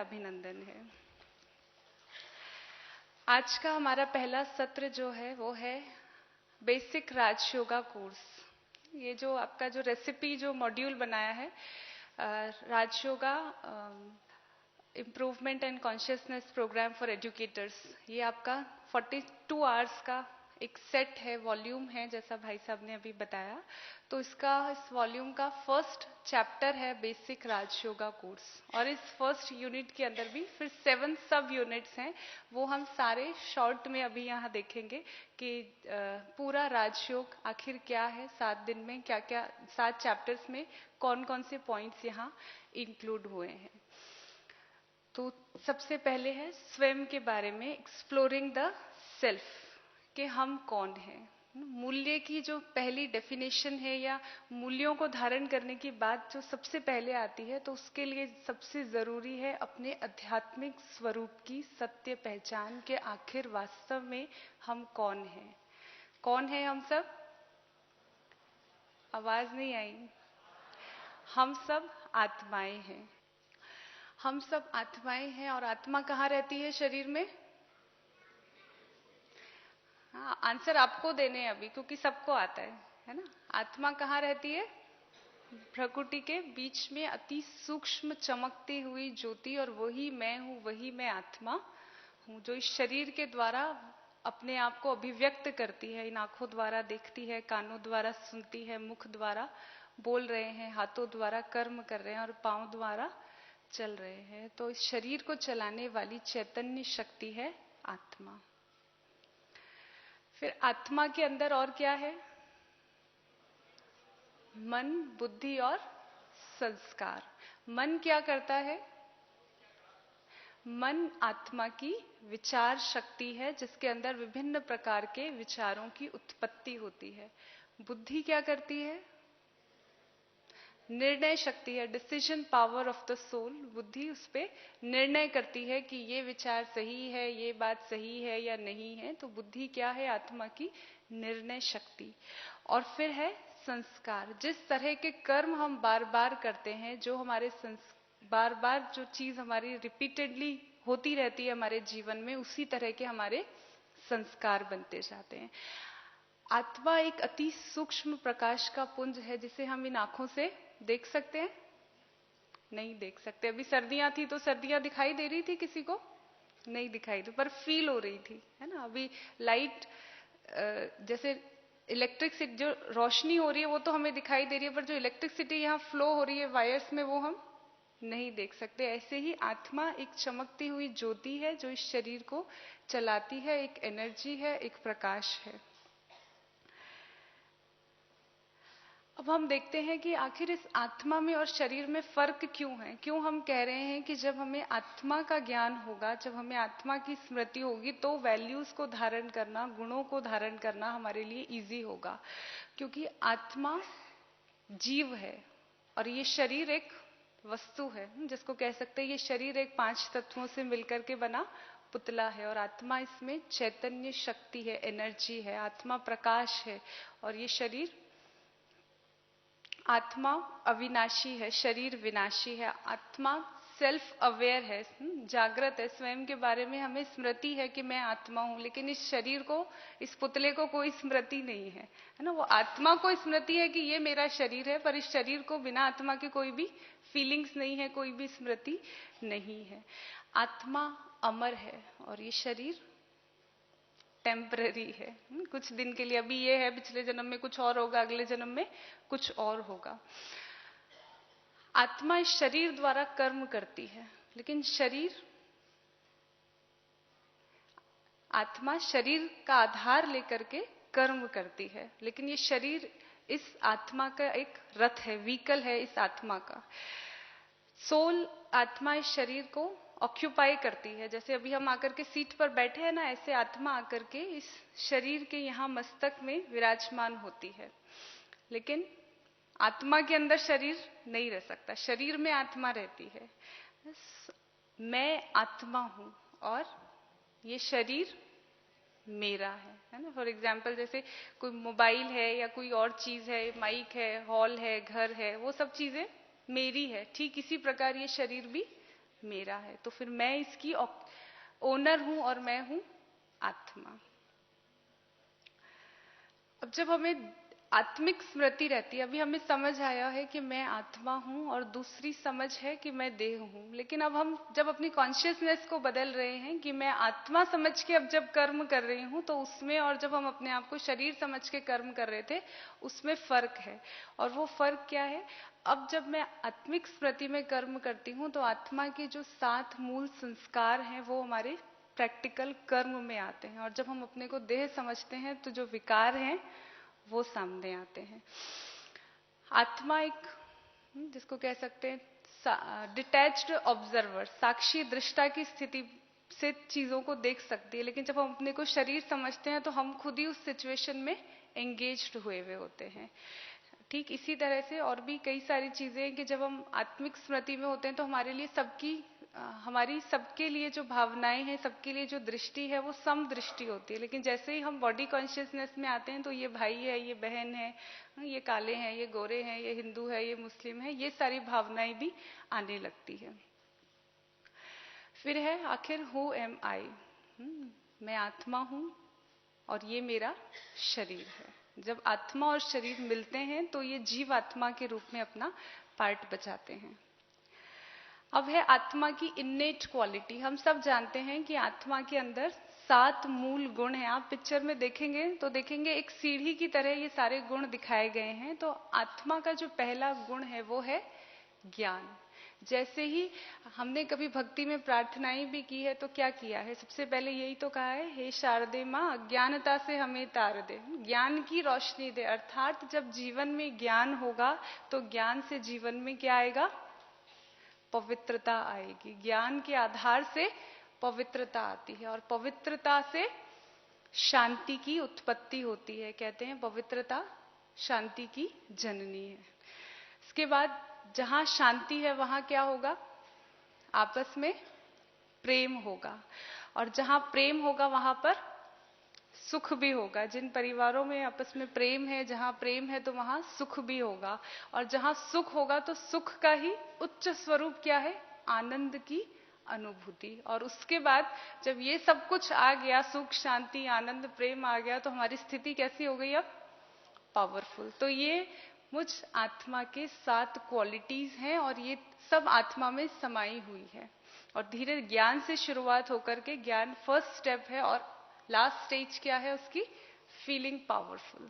अभिनंदन है। आज का हमारा पहला सत्र जो है वो है बेसिक राजयोगा कोर्स। ये जो आपका जो रेसिपी जो मॉड्यूल बनाया है Rajyoga improvement and consciousness program for educators, ये आपका 42 आवर्स का एक सेट है, वॉल्यूम है, जैसा भाई साहब ने अभी बताया। तो इस वॉल्यूम का फर्स्ट चैप्टर है बेसिक राजयोगा कोर्स, और इस फर्स्ट यूनिट के अंदर भी फिर 7 सब यूनिट्स हैं, वो हम सारे शॉर्ट में अभी यहाँ देखेंगे कि पूरा राजयोग आखिर क्या है, 7 दिन में क्या क्या, 7 चैप्टर्स में कौन कौन से पॉइंट्स यहाँ इंक्लूड हुए हैं। तो सबसे पहले है स्वयं के बारे में, एक्सप्लोरिंग द सेल्फ, कि हम कौन हैं। मूल्य की जो पहली डेफिनेशन है या मूल्यों को धारण करने की बात जो सबसे पहले आती है, तो उसके लिए सबसे जरूरी है अपने आध्यात्मिक स्वरूप की सत्य पहचान के आखिर वास्तव में हम कौन हैं। कौन है हम सब? आवाज नहीं आई। हम सब आत्माएं हैं। हम सब आत्माएं हैं, और आत्मा कहाँ रहती है शरीर में? हाँ, आंसर आपको देने हैं अभी, क्योंकि सबको आता है ना। आत्मा कहाँ रहती है? प्रकृति के बीच में अति सूक्ष्म चमकती हुई ज्योति, और वही मैं हूँ, वही मैं आत्मा हूँ, जो इस शरीर के द्वारा अपने आप को अभिव्यक्त करती है। इन आंखों द्वारा देखती है, कानों द्वारा सुनती है, मुख द्वारा बोल रहे हैं, हाथों द्वारा कर्म कर रहे हैं, और पांव द्वारा चल रहे हैं। तो इस शरीर को चलाने वाली चैतन्य शक्ति है आत्मा। फिर आत्मा के अंदर और क्या है? मन, बुद्धि और संस्कार। मन क्या करता है? मन आत्मा की विचार शक्ति है, जिसके अंदर विभिन्न प्रकार के विचारों की उत्पत्ति होती है। बुद्धि क्या करती है? निर्णय शक्ति है, decision power of the soul. बुद्धि उस पे निर्णय करती है कि ये विचार सही है, ये बात सही है या नहीं है। तो बुद्धि क्या है? आत्मा की निर्णय शक्ति। और फिर है संस्कार। जिस तरह के कर्म हम बार बार करते हैं, जो हमारे बार बार जो चीज हमारी रिपीटेडली होती रहती है हमारे जीवन में, उसी तरह के हमारे संस्कार बनते जाते हैं। आत्मा एक अति सूक्ष्म प्रकाश का पुंज है, जिसे हम इन आंखों से देख सकते हैं? नहीं देख सकते। अभी सर्दियां थी तो सर्दियां दिखाई दे रही थी किसी को? नहीं दिखाई थी, पर फील हो रही थी, है ना। अभी लाइट जैसे इलेक्ट्रिक जो रोशनी हो रही है वो तो हमें दिखाई दे रही है, पर जो इलेक्ट्रिसिटी यहाँ फ्लो हो रही है वायर्स में, वो हम नहीं देख सकते। ऐसे ही आत्मा एक चमकती हुई ज्योति है जो इस शरीर को चलाती है, एक एनर्जी है, एक प्रकाश है। अब हम देखते हैं कि आखिर इस आत्मा में और शरीर में फर्क क्यों है। क्यों हम कह रहे हैं कि जब हमें आत्मा का ज्ञान होगा, जब हमें आत्मा की स्मृति होगी, तो वैल्यूज को धारण करना, गुणों को धारण करना हमारे लिए इजी होगा। क्योंकि आत्मा जीव है और ये शरीर एक वस्तु है, जिसको कह सकते हैं ये शरीर एक 5 तत्वों से मिलकर के बना पुतला है, और आत्मा इसमें चैतन्य शक्ति है, एनर्जी है। आत्मा प्रकाश है, और ये शरीर, आत्मा अविनाशी है, शरीर विनाशी है। आत्मा सेल्फ अवेयर है, जागृत है, स्वयं के बारे में हमें स्मृति है कि मैं आत्मा हूं। लेकिन इस शरीर को, इस पुतले को कोई स्मृति नहीं है ना। वो आत्मा को स्मृति है कि ये मेरा शरीर है, पर इस शरीर को बिना आत्मा के कोई भी फीलिंग्स नहीं है, कोई भी स्मृति नहीं है। आत्मा अमर है, और ये शरीर टेम्पररी है, कुछ दिन के लिए। अभी ये है, पिछले जन्म में कुछ और होगा, अगले जन्म में कुछ और होगा। आत्मा इस शरीर द्वारा कर्म करती है, लेकिन आत्मा शरीर का आधार लेकर के कर्म करती है। लेकिन ये शरीर इस आत्मा का एक रथ है, व्हीकल है इस आत्मा का। सोल, आत्मा इस शरीर को ऑक्यूपाई करती है। जैसे अभी हम आकर के सीट पर बैठे हैं ना, ऐसे आत्मा आकर के इस शरीर के यहाँ मस्तक में विराजमान होती है। लेकिन आत्मा के अंदर शरीर नहीं रह सकता, शरीर में आत्मा रहती है। मैं आत्मा हूं और ये शरीर मेरा है ना। फॉर एग्जाम्पल, जैसे कोई मोबाइल है या कोई और चीज है, माइक है, हॉल है, घर है, वो सब चीजें मेरी है। ठीक इसी प्रकार ये शरीर भी मेरा है, तो फिर मैं इसकी ओनर हूं और मैं हूं आत्मा। अब जब हमें आत्मिक स्मृति रहती है, अभी हमें समझ आया है कि मैं आत्मा हूं और दूसरी समझ है कि मैं देह हूं, लेकिन अब हम जब अपनी कॉन्शियसनेस को बदल रहे हैं कि मैं आत्मा समझ के अब जब कर्म कर रही हूं, तो उसमें और जब हम अपने आप को शरीर समझ के कर्म कर रहे थे उसमें फर्क है। और वो फर्क क्या है? अब जब मैं आत्मिक स्मृति में कर्म करती हूँ तो आत्मा के जो 7 मूल संस्कार हैं वो हमारे प्रैक्टिकल कर्म में आते हैं, और जब हम अपने को देह समझते हैं तो जो विकार हैं वो सामने आते हैं। आत्मा एक जिसको कह सकते हैं डिटैच्ड ऑब्जर्वर, साक्षी दृष्टा की स्थिति से चीजों को देख सकती है, लेकिन जब हम अपने को शरीर समझते हैं तो हम खुद ही उस सिचुएशन में एंगेज्ड हुए हुए होते हैं। ठीक इसी तरह से और भी कई सारी चीजें हैं कि जब हम आत्मिक स्मृति में होते हैं तो हमारे लिए हमारी सबके लिए जो भावनाएं हैं, सबके लिए जो दृष्टि है वो सम दृष्टि होती है। लेकिन जैसे ही हम बॉडी कॉन्शियसनेस में आते हैं तो ये भाई है, ये बहन है, ये काले हैं, ये गोरे हैं, ये हिंदू है, ये मुस्लिम है, ये सारी भावनाएं भी आने लगती है। फिर है आखिर हु एम आई, मैं आत्मा हूं और ये मेरा शरीर है। जब आत्मा और शरीर मिलते हैं तो ये जीव आत्मा के रूप में अपना पार्ट बचाते हैं। अब है आत्मा की इन्नेट क्वालिटी। हम सब जानते हैं कि आत्मा के अंदर 7 मूल गुण हैं। आप पिक्चर में देखेंगे तो देखेंगे एक सीढ़ी की तरह ये सारे गुण दिखाए गए हैं। तो आत्मा का जो पहला गुण है वो है ज्ञान। जैसे ही हमने कभी भक्ति में प्रार्थनाएं भी की है तो क्या किया है? सबसे पहले यही तो कहा है, हे शारदे माँ अज्ञानता से हमें तार दे, ज्ञान की रोशनी दे। अर्थात जब जीवन में ज्ञान होगा तो ज्ञान से जीवन में क्या आएगा? पवित्रता आएगी। ज्ञान के आधार से पवित्रता आती है और पवित्रता से शांति की उत्पत्ति होती है। कहते हैं पवित्रता शांति की जननी है। इसके बाद जहां शांति है वहां क्या होगा? आपस में प्रेम होगा, और जहां प्रेम होगा वहां पर सुख भी होगा। जिन परिवारों में आपस में प्रेम है, जहां प्रेम है तो वहां सुख भी होगा, और जहां सुख होगा तो सुख का ही उच्च स्वरूप क्या है? आनंद की अनुभूति। और उसके बाद जब ये सब कुछ आ गया, सुख शांति आनंद प्रेम आ गया, तो हमारी स्थिति कैसी हो गई? अब पावरफुल। तो ये मुझ आत्मा के 7 क्वालिटीज हैं और ये सब आत्मा में समाई हुई है। और धीरे ज्ञान से शुरुआत होकर के, ज्ञान फर्स्ट स्टेप है, और लास्ट स्टेज क्या है उसकी? Feeling powerful.